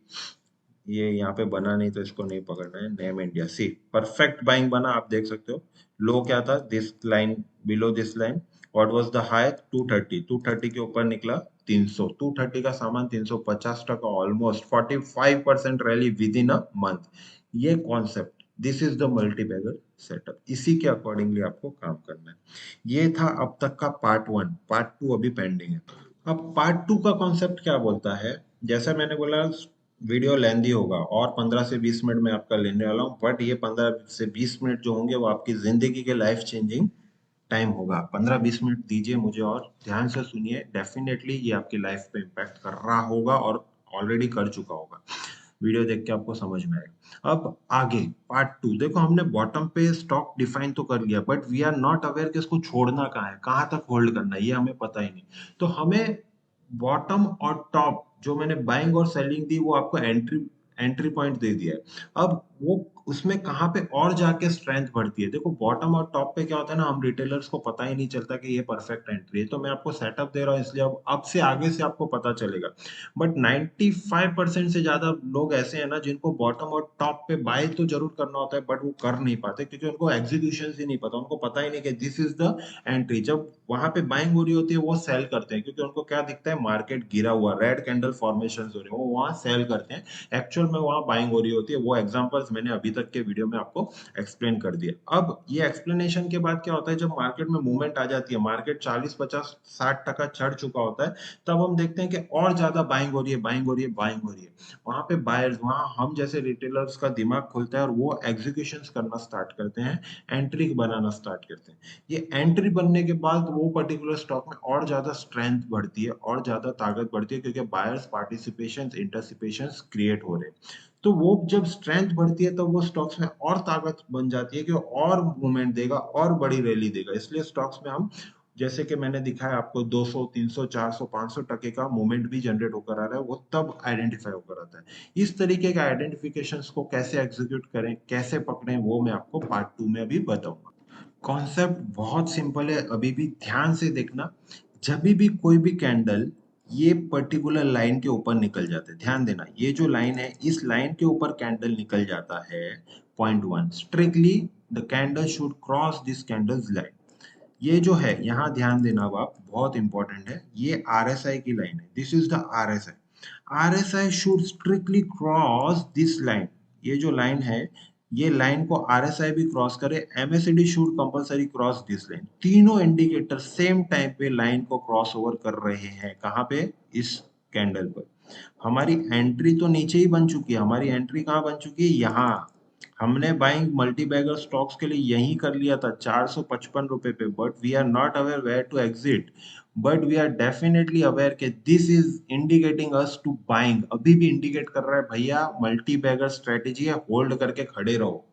[SPEAKER 1] ये यहाँ पे बना नहीं तो इसको नहीं पकड़ना है। Name India, see perfect buying बना, आप देख सकते हो। लो क्या था? This line, below this line. What was the high? 230। 230 के ऊपर निकला 300। 230 का सामान 350%, almost 45% rally within a month. ये concept, this is the multi bagger setup. इसी के अकॉर्डिंगली आपको काम करना है। ये था अब तक का पार्ट 1। पार्ट 2 अभी पेंडिंग है। अब पार्ट 2 का कॉन्सेप्ट क्या बोलता है? जैसा मैंने बोला वीडियो लेंदी होगा और 15 से 20 मिनट में आपका लेने वाला हूँ, बट ये 15 से 20 मिनट जो होंगे वो आपकी जिंदगी के लाइफ चेंजिंग टाइम होगा। 15-20 मिनट दीजिए मुझे और ध्यान से सुनिए, डेफिनेटली ये आपकी लाइफ पे इम्पैक्ट कर रहा होगा और ऑलरेडी कर चुका होगा। वीडियो देख के आपको समझ में आएगा। अब आगे पार्ट 2 देखो, हमने बॉटम पे स्टॉक डिफाइन तो कर लिया, but we are not aware कि इसको छोड़ना कहाँ है, कहाँ तक होल्ड करना है, ये हमें पता ही नहीं। तो हमें बॉटम और टॉप जो मैंने बाइंग और सेलिंग दी वो आपको एंट्री एंट्री पॉइंट दे दिया है। अब वो उसमें कहाँ पे और जाके स्ट्रेंथ बढ़ती है? देखो बॉटम और टॉप पे क्या होता है ना, हम रिटेलर्स को पता ही नहीं चलता कि ये परफेक्ट एंट्री है। तो मैं आपको सेटअप दे रहा हूँ इसलिए अब से आगे से आपको पता चलेगा। बट 95% से ज्यादा लोग ऐसे हैं ना जिनको बॉटम और टॉप पे बाय तो जरूर करना होता है, बट वो कर नहीं पाते क्योंकि उनको एग्जीक्यूशन ही नहीं पता। उनको पता ही नहीं कि दिस इज द एंट्री। जब वहां पे बाइंग हो रही होती है वो सेल करते हैं क्योंकि उनको क्या दिखता है, मार्केट गिरा हुआ, रेड कैंडल फॉर्मेशन हो रहे हैं, वो वहां सेल करते हैं। एक्चुअल में वहां बाइंग हो रही होती है। वो एग्जांपल्स मैंने अभी तक के वीडियो में आपको एक्सप्लेन कर दिया। अब ये एक्सप्लेनेशन के बाद क्या होता है, जब मार्केट में मूवमेंट आ जाती है, मार्केट 40 50 60% चढ़ चुका होता है, तब हम देखते हैं कि और ज्यादा बाइंग हो रही है, बाइंग हो रही है, बाइंग हो रही है। वहां पे बायर्स, वहां हम जैसे रिटेलर्स का दिमाग खुलता है और वो एग्जीक्यूशन करना स्टार्ट करते हैं, एंट्री बनाना स्टार्ट करते हैं। ये एंट्री बनने के बाद वो पर्टिकुलर स्टॉक में और ज्यादा स्ट्रेंथ बढ़ती है और ज्यादा ताकत बढ़ती है क्योंकि बायर्स पार्टिसिपेशन इंटरसिपेशन क्रिएट हो रहे हैं। तो वो जब स्ट्रेंथ बढ़ती है तो वो स्टॉक्स में और ताकत बन जाती है कि और मूवमेंट देगा और बड़ी रैली देगा। इसलिए स्टॉक्स में हम, जैसे कि मैंने दिखाया आपको, 200 300 400 500% का मूवमेंट भी जनरेट होकर आ रहा है, वो तब आइडेंटिफाई होकर आता है। इस तरीके के आइडेंटिफिकेशंस को कैसे एग्जीक्यूट करें, कैसे पकड़ें, वो मैं आपको पार्ट 2 में अभी बताऊंगा। कॉन्सेप्ट बहुत सिंपल है, अभी भी ध्यान से देखना। जब भी कोई भी कैंडल ये पर्टिकुलर लाइन के ऊपर निकल जाते हैं, ध्यान देना, ये जो लाइन है इस लाइन के ऊपर कैंडल निकल जाता है 0.1, strictly the candle should cross this candles line. ये जो है यहाँ ध्यान देना, अब आप, बहुत इंपॉर्टेंट है, ये आरएसआई की लाइन है, this is the RSI. RSI should strictly cross this line. ये जो लाइन है, ये लाइन को आरएसआई भी क्रॉस करे, MSCD should compulsory cross this line. तीनों इंडिकेटर सेम टाइम पे लाइन को क्रॉस ओवर कर रहे हैं। कहाँ पे? इस कैंडल पर। हमारी एंट्री तो नीचे ही बन चुकी है, हमारी एंट्री कहाँ बन चुकी है? यहाँ। हमने बाइंग मल्टी बैगर स्टॉक्स के लिए यही कर लिया था 455 रुपए पे, but we are not aware where to exit. But we are definitely aware कि this is indicating us to buying. अभी भी इंडिकेट कर रहा है भैया मल्टी बैगर स्ट्रेटेजी है, होल्ड करके खड़े रहो,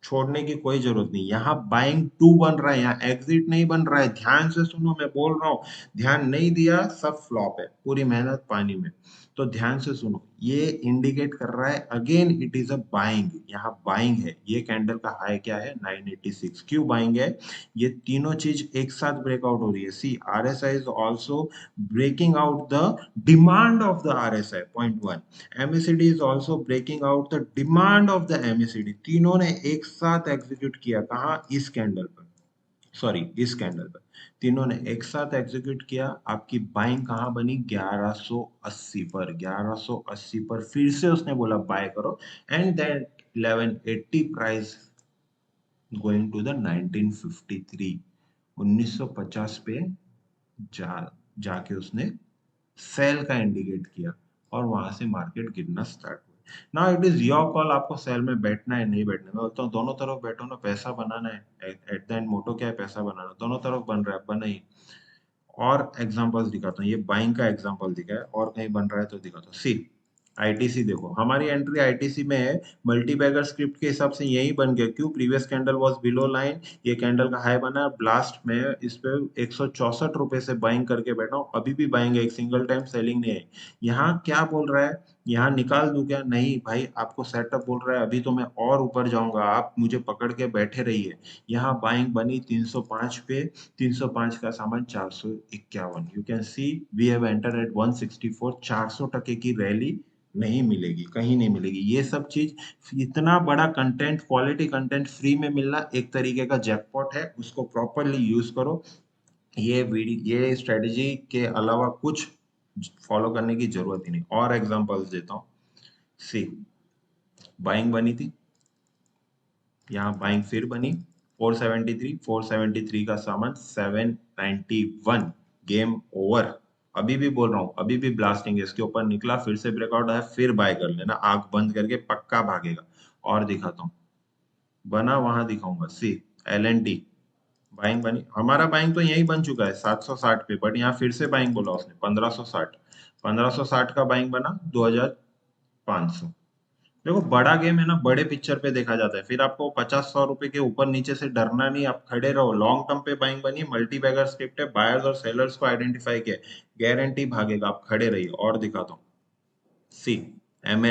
[SPEAKER 1] छोड़ने की कोई जरूरत नहीं। यहाँ बाइंग टू बन रहा है, यहाँ एग्जिट नहीं बन रहा है। ध्यान से सुनो, मैं बोल रहा हूँ, ध्यान नहीं दिया सब फ्लॉप है, पूरी मेहनत पानी में। तो ध्यान से सुनो, ये इंडिकेट कर रहा है again it is a buying. यहाँ बाइंग है। ये कैंडल का हाई क्या है? 986। क्यों बाइंग है? ये तीनों चीज एक साथ ब्रेकआउट हो रही है। See RSI is also breaking out the demand of the RSI 0.1। MACD is also breaking out the demand of the MACD। तीनों ने एक साथ एग्जीक्यूट किया, कहा? इस कैंडल पर। सॉरी इस कैंडल पे तीनों ने एक साथ एग्जीक्यूट किया, आपकी बाइंग कहाँ बनी 1180 पर, 1180 पर फिर से उसने बोला बाय करो, and then 1180 price going to the 1953, 1950 पे जा जाके उसने सेल का इंडिकेट किया और वहां से मार्केट गिरना स्टार्ट हुआ। Now it is your call, आपको सेल में बैठना है नहीं बैठना है। मैं बोलता हूँ दोनों तरफ बैठो ना, पैसा बनाना है, एट द एंड मोटो क्या है, पैसा बनाना, दोनों तरफ बन रहा है बना ही। और एग्जांपल्स दिखाता हूँ, ये बाइंग का एग्जांपल दिखा है, और कहीं बन रहा है तो दिखाता हूँ। सी आईटीसी देखो, हमारी एंट्री आईटीसी में है, मल्टी बैगर स्क्रिप्ट के हिसाब से यही बन गया, क्यों, previous candle was below line, ये कैंडल का हाई बना, ब्लास्ट में इस पे 164 रुपए से बाइंग करके बैठा हूँ, अभी भी बाइंग है, एक सिंगल टाइम सेलिंग नहीं है। यहाँ क्या बोल रहा है, यहाँ निकाल दूं क्या, नहीं भाई, आपको सेटअप बोल रहा है अभी तो मैं और ऊपर जाऊंगा, आप मुझे पकड़ के बैठे रहिए। यहाँ बाइंग बनी 305 पे, 305 का सामान 451, you can see we have enter at 164, 400 टके की रैली नहीं मिलेगी, कहीं नहीं मिलेगी। ये सब चीज, इतना बड़ा कंटेंट, क्वालिटी कंटेंट फ्री में मिलना एक तरीके का जैकपॉट है, उसको प्रॉपरली यूज करो। ये स्ट्रेटेजी के अलावा कुछ फॉलो करने की जरूरत ही नहीं। और एग्जांपल्स देता हूँ। सी बाइंग बनी थी, यहाँ बाइंग फिर बनी 473, 473 का सामान 791, गेम ओवर। अभी भी बोल रहा हूँ, अभी भी ब्लास्टिंग है, इसके ऊपर निकला, फिर से ब्रेकआउट आया, फिर बाय कर लेना, आंख बंद करके पक्का भागेगा। और दिखाता हूँ, बना वहां दिखाऊंगा। See L N T buying बनी, हमारा बाइंग तो यही बन चुका है 760 पे, बट यहाँ फिर से बाइंग बोला उसने 1560, 1560 का बाइंग बना 2500। देखो बड़ा गेम है ना, बड़े पिक्चर पे देखा जाता है, फिर आपको 50-100 रुपए के ऊपर नीचे से डरना नहीं, आप खड़े रहो। लॉन्ग टर्म पे बाइंग बनी, मल्टी बैगर स्क्रिप्ट है, बायर्स और सेलर्स को आइडेंटिफाई किया, गारंटी भागेगा, आप खड़े रहिए। और दिखाता हूँ। सी एम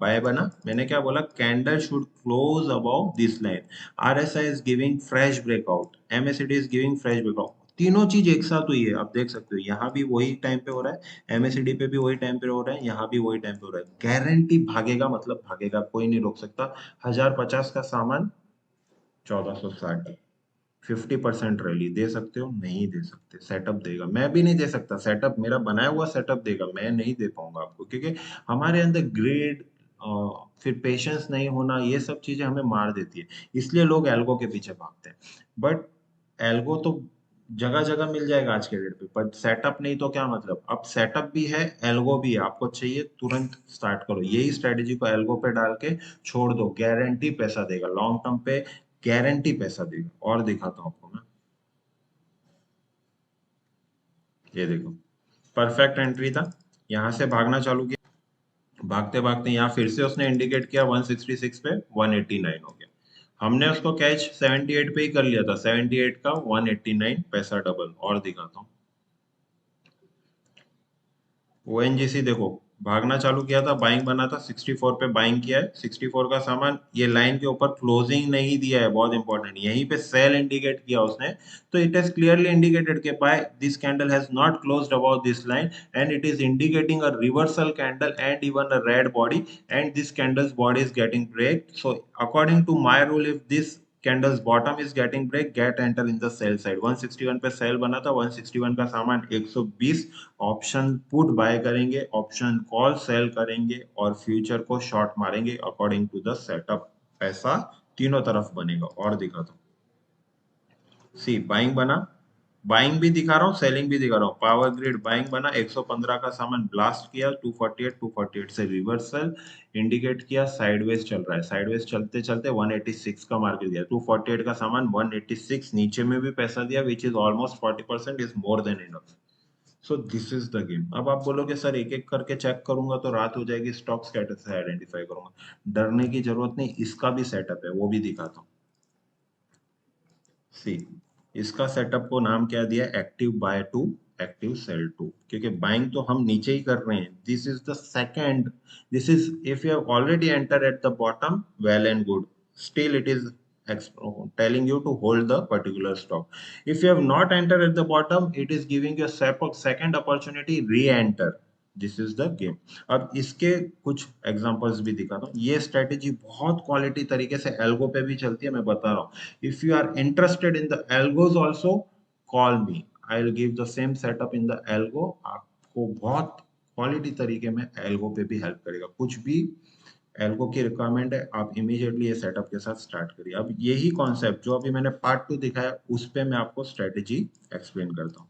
[SPEAKER 1] बाय बना, मैंने क्या बोला, candle should close about this line, RSI is giving fresh breakout, MSCD is giving fresh breakout, तीनों चीज एक साथ हुई है, आप देख सकते हो, यहाँ भी वही टाइम पे हो रहा है, एमएससीडी पे भी वही टाइम पे हो रहा है, यहाँ भी वही टाइम पे हो रहा है, गारंटी भागेगा, मतलब भागेगा, कोई नहीं रोक सकता। 1050 का सामान 1460, 50% रैली दे सकते हो, नहीं दे सकते, सेटअप देगा, मैं भी नहीं दे सकता, सेटअप मेरा बनाया हुआ सेटअप देगा, मैं नहीं दे पाऊंगा आपको, क्योंकि हमारे अंदर ग्रेड, फिर पेशेंस नहीं होना, ये सब चीजें हमें मार देती है, इसलिए लोग एल्गो के पीछे भागते हैं। बट एल्गो तो जगह जगह मिल जाएगा आज के डेट पे, बट सेटअप नहीं तो क्या मतलब, अब सेटअप भी है, एल्गो भी है, आपको चाहिए तुरंत स्टार्ट करो, यही स्ट्रेटेजी को एल्गो पे डाल के छोड़ दो, गारंटी पैसा देगा लॉन्ग टर्म पे, गारंटी पैसा देगा। और दिखाता हूँ आपको मैं, ये देखो, परफेक्ट एंट्री था, यहाँ से भागना चालू किया, भागते भागते यहाँ फिर से उसने इंडिकेट किया 166 पे, 189 हो गया, हमने उसको कैच 78 पे ही कर लिया था, 78 का 189, पैसा डबल। और दिखाता हूँ, ओएनजीसी देखो, भागना चालू किया था, बाइंग बना था 64 पे, बाइंग किया है 64 का सामान, ये लाइन के ऊपर क्लोजिंग नहीं दिया है, बहुत इंपॉर्टेंट, यहीं पे सेल इंडिकेट किया उसने, तो इट हैज क्लियरली इंडिकेटेड के by this candle has not closed about this line, and it is indicating a reversal candle and even a red body, and this candles body is getting break, so according to my rule, if this candles bottom is getting break, get enter in the sell side. 161 पे सेल बना था, 161 का सामान 120, ऑप्शन पुट बाय करेंगे, ऑप्शन कॉल सेल करेंगे, और फ्यूचर को शॉर्ट मारेंगे अकॉर्डिंग टू द सेटअप, ऐसा तीनों तरफ बनेगा। और दिखा दो, सी बाइंग बना, बाइंग भी दिखा रहा हूँ, सेलिंग भी दिखा रहा हूँ, पावर ग्रिड बाइंग बना, 115 का सामान ब्लास्ट किया, 248, 248 से रिवर्सल इंडिकेट किया, साइडवेज चल रहा है, साइडवेज चलते चलते 186 का मार्केट दिया, 248 का सामान 186 नीचे में भी पैसा दिया, which is almost 40%, is more than enough. So this is the game. अब आप बोलोगे सर एक एक करके चेक करूंगा तो रात हो जाएगी, स्टॉक्स कैसे आइडेंटिफाई करूंगा, डरने की जरूरत नहीं, इसका भी सेटअप है, वो भी दिखाता हूँ। सी इसका सेटअप को नाम क्या दिया, active buy two, active sell two, क्योंकि बाइंग तो हम नीचे ही कर रहे हैं, this is the second, this is if you have already enter at the bottom, well and good, still it is telling you to hold the particular stock. If you have not entered at the bottom, it is giving you a second opportunity, re-enter, this is the game. अब इसके कुछ एग्जांपल्स भी दिखाता हूँ। ये स्ट्रेटेजी बहुत क्वालिटी तरीके से एल्गो पे भी चलती है, मैं बता रहा हूँ। If you are interested in the algos also, call me, I will give the same setup in the algo. आपको बहुत क्वालिटी तरीके में एल्गो पे भी हेल्प करेगा। कुछ भी एल्गो की रिक्वायरमेंट है, आप इमीडिएटली ये सेटअप के साथ स्टार्ट करिए। अब यही कॉन्सेप्ट जो अभी मैंने पार्ट 2 दिखाया, उस पे मैं आपको स्ट्रेटेजी एक्सप्लेन करता हूँ।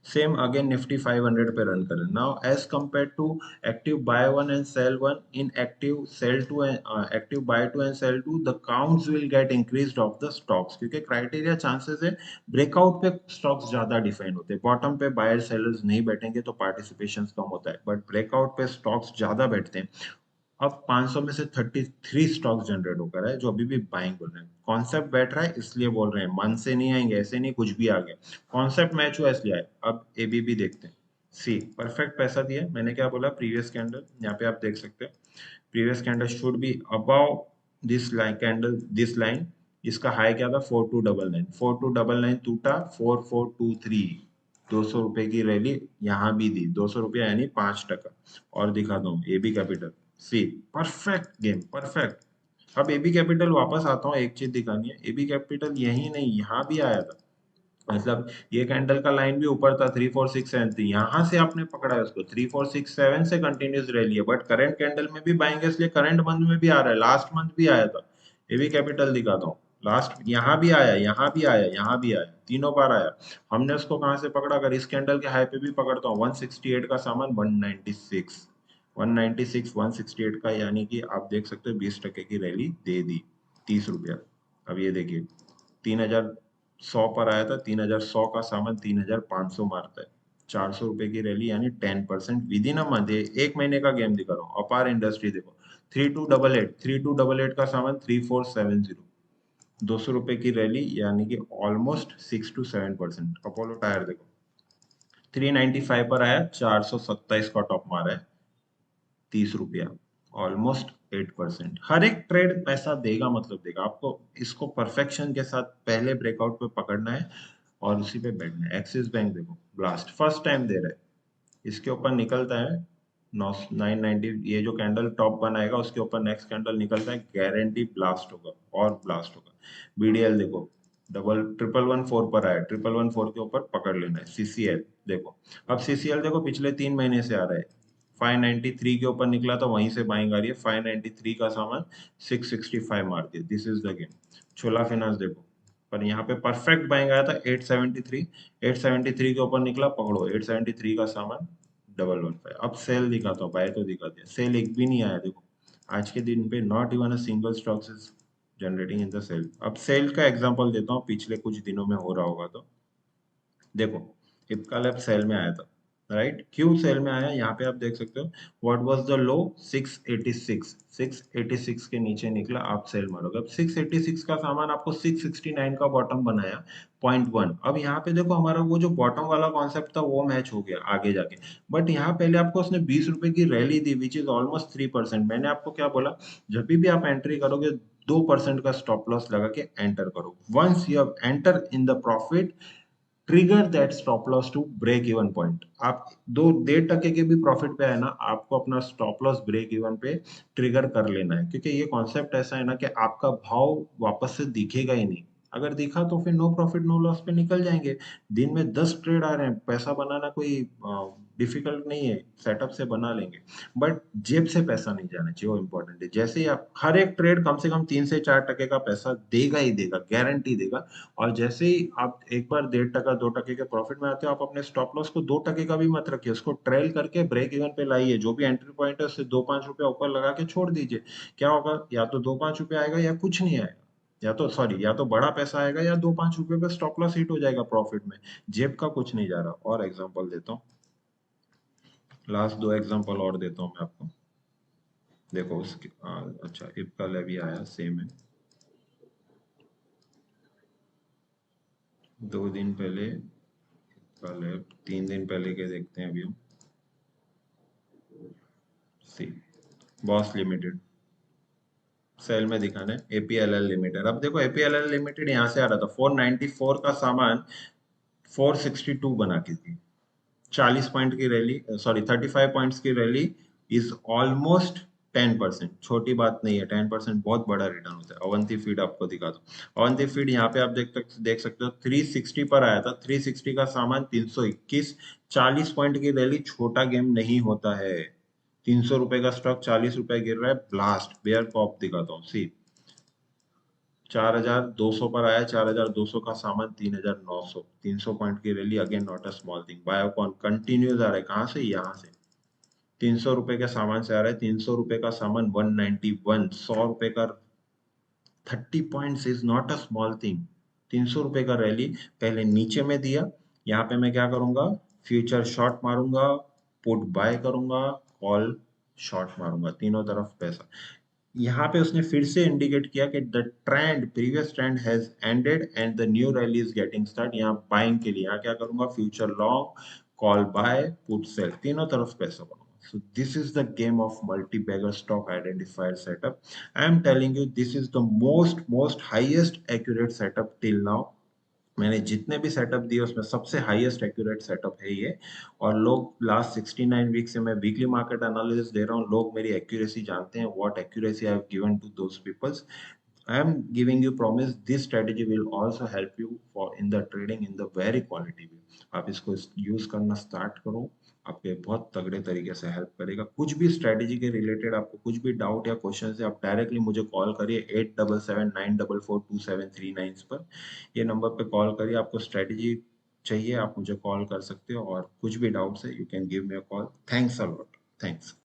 [SPEAKER 1] सेम अगेन निफ्टी 500 पे रन करें। Now as compare to active buy one and sell one, in active sell two active buy two and sell two, the counts will get increased of the stocks, क्योंकि क्राइटेरिया चांसेस है ब्रेकआउट पे स्टॉक्स ज्यादा डिफाइन होते हैं। बॉटम पे बायर सेलर्स नहीं बैठेंगे तो पार्टिसिपेशन कम होता है, बट ब्रेकआउट पे स्टॉक्स ज्यादा बैठते हैं। अब 500 में से 33 स्टॉक जनरेट होकर है जो अभी भी बाइंग बोल रहे हैं। कॉन्सेप्ट बैठ रहा है इसलिए बोल रहे हैं, मन से नहीं आएंगे, ऐसे नहीं कुछ भी आ गया। कॉन्सेप्ट मैच हुआ इसलिए आए। अब एबीबी देखते हैं। सी परफेक्ट पैसा दिया। मैंने क्या बोला, प्रीवियस कैंडल यहाँ पे आप देख सकते हैं। Previous candle should be above this line, candle this line. इसका हाई क्या था, 4299। 4299 टूटा 4423। 200 रुपए की रैली यहाँ भी दी, 200 रुपया यानी 5%। और दिखा दो AB capital, see perfect game, perfect. अब एबी कैपिटल वापस आता हूँ, एक चीज दिखानी है। एबी कैपिटल यही नहीं, यहाँ भी आया था। मतलब ये कैंडल का लाइन भी ऊपर था, 3 4 6 7 थी, यहाँ से आपने पकड़ा है उसको, 3 4 6 7 से कंटिन्यूस रैली है। बट करंट कैंडल में भी बाइंग है, इसलिए करंट मंथ में भी आ रहा है, लास्ट मंथ भी आया था। एबी कैपिटल दिखाता हूँ, लास्ट यहाँ भी आया, यहाँ भी आया, यहाँ भी आया, तीनों बार आया। हमने उसको कहाँ से पकड़ा, अगर इस कैंडल के हाई पे भी पकड़ता हूँ, 168 का सामान 196, 196 168 का, यानी कि आप देख सकते हो 20% की रैली दे दी, 30 रुपया। अब ये देखिए 3100 पर आया था, 3100 का सामान 3500 मारता है, 400 रुपए की रैली यानी 10% विद इन अ मंथ। एक महीने का गेम दिखा रहा हूँ। अपार इंडस्ट्री देखो, 3288 का सामान 3470, 200 रुपए की रैली यानी कि ऑलमोस्ट 6 to 7%। अपोलो टायर देखो, 395 पर आया, 427 का टॉप मारा है, 30 रुपया, ऑलमोस्ट 8%। हर एक ट्रेड पैसा देगा, मतलब देगा आपको। इसको परफेक्शन के साथ पहले ब्रेकआउट पे पकड़ना है और उसी पे बैठना है। एक्सिस बैंक देखो, ब्लास्ट फर्स्ट टाइम दे रहा है, इसके ऊपर निकलता है 990। ये जो कैंडल टॉप बनाएगा उसके ऊपर नेक्स्ट कैंडल निकलता है, गारंटी ब्लास्ट होगा और ब्लास्ट होगा। बीडीएल देखो, डबल 1114 पर आया, 1114 के ऊपर पकड़ लेना है। सीसीएल देखो, अब सीसीएल देखो पिछले 3 महीने से आ रहा है, 593 के ऊपर निकला था, वहीं से बाइंग आ रही है। 593 का सामान 665 मार दिया, this is the game. Chhola finance देखो, पर यहाँ पे परफेक्ट बाइंग आया था 873, 873 के ऊपर निकला, पकड़ो 873 का सामान 115। अब सेल दिखाता हूँ, बाय तो दिखा दिया, सेल एक भी नहीं आया देखो आज के दिन पे, not even a single stock is generating in the sell. अब सेल का एग्जांपल देता हूँ, पिछले कुछ दिनों में हो रहा होगा तो देखो, इप्का लैब सेल में आया था, राइट। क्यों सेल में आया, यहाँ पे आप देख सकते हो। व्हाट वाज द लो, 686, 686 के नीचे निकला, आप सेल मारोगे। अब 686 का सामान आपको 669 का बॉटम बनाया, 0.1। अब यहाँ पे देखो हमारा वो जो बॉटम वाला कॉन्सेप्ट था वो मैच हो गया आगे जाके। बट यहाँ पहले आपको उसने 20 रुपए की rally the, which is almost 3%। मैंने आपको क्या बोला, जब भी आप एंट्री करोगे 2% का स्टॉप लॉस लगा के एंटर करो। Once you have enter in the profit, trigger that stop loss to break even point. आप 2 1.5 टके के भी प्रॉफिट पे है ना, आपको अपना स्टॉप लॉस ब्रेक इवन पे ट्रिगर कर लेना है, क्योंकि ये कॉन्सेप्ट ऐसा है ना कि आपका भाव वापस से दिखेगा ही नहीं। अगर दिखा तो फिर नो प्रॉफिट नो लॉस पे निकल जाएंगे। दिन में 10 ट्रेड आ रहे हैं, पैसा बनाना कोई डिफिकल्ट नहीं है, सेटअप से बना लेंगे। बट जेब से पैसा नहीं जाना चाहिए, वो इम्पोर्टेंट है। जैसे ही आप, हर एक ट्रेड कम से कम 3 से 4 टके का पैसा देगा ही देगा, गारंटी देगा। और जैसे ही आप एक बार 1.5 टका 2 टके के प्रॉफिट में आते हो, आप अपने स्टॉप लॉस को 2 टके का भी मत रखिए, उसको ट्रेल करके ब्रेक इवन पे लाइए। जो भी एंट्री पॉइंट है उससे 2 5 रुपया ऊपर लगा के छोड़ दीजिए। क्या होगा, या तो 2 5 रुपया आएगा या कुछ नहीं आएगा, या तो सॉरी, या तो बड़ा पैसा आएगा या 2 5 रुपए पे स्टॉप लॉस हिट हो जाएगा प्रॉफिट में। जेब का कुछ नहीं जा रहा। और एग्जांपल देता हूँ, लास्ट 2 एग्जांपल और देता हूँ मैं आपको। देखो उसकी अच्छा, इप्का लेवी आया, सेम है। 2 दिन पहले, कल है, 3 दिन पहले के देखते हैं अभी हम। सी बॉस लिमिटेड, सेल में दिखाना है, एपीएलएल लिमिटेड। अब देखो एपीएलएल लिमिटेड यहाँ से आ रहा था, 494 का सामान 462 बना के थी, 40 पॉइंट की रैली, सॉरी 35 पॉइंट्स की रैली इज ऑलमोस्ट 10%। छोटी बात नहीं है, 10% बहुत बड़ा रिटर्न होता है। अवंती फीड आपको दिखा दो, अवंती फीड यहाँ पे आप देख सकते हो 360 पर आया था, 360 का सामान 321, 40 पॉइंट की रैली छोटा गेम नहीं होता है। 300 रुपए का स्टॉक 40 रुपए गिर रहा है, ब्लास्ट बेयर कॉप दिखाता हूँ सी, 4200 पर आया, 4200 का सामान 3900, 300 पॉइंट की rally, again not a small thing. Biocon continues आ रहा है, कहां से? यहाँ से 300 रुपए के सामान से आ रहा है, 300 रुपए का सामान 191, 100 रुपए का 30 points is not a small thing. 300 रुपए का रैली पहले नीचे में दिया, यहाँ पे मैं क्या करूंगा, फ्यूचर शॉर्ट मारूंगा, पुट बाय करूंगा, कॉल शॉर्ट मारूंगा, तीनों तरफ पैसा। यहाँ पे उसने फिर से इंडिकेट किया कि the trend, previous trend has ended and the new rally is getting start. यहाँ बाइंग के लिए यहाँ क्या करूंगा, future long, call buy, put sell, तीनों तरफ पैसा बनाऊंगा। So this is the game of multi-bagger stock identifier setup. I am telling you, this is the most highest accurate setup till now. मैंने जितने भी सेटअप दिए उसमें सबसे हाईएस्ट एक्यूरेट सेटअप है ये। और लोग लास्ट 69 वीक से मैं वीकली मार्केट एनालिसिस दे रहा हूँ, लोग मेरी एक्यूरेसी जानते हैं, what accuracy I have given to those peoples. I am giving you promise this strategy will also help you for in the trading in the very quality way. आप इसको यूज करना स्टार्ट करो, आपके बहुत तगड़े तरीके से हेल्प करेगा। कुछ भी स्ट्रेटेजी के रिलेटेड आपको कुछ भी डाउट या क्वेश्चन है, आप डायरेक्टली मुझे कॉल करिए 8779442739 पर। ये नंबर पे कॉल करिए, आपको स्ट्रेटेजी चाहिए आप मुझे कॉल कर सकते हो, और कुछ भी डाउट्स है you can give me a call. Thanks a lot, thanks.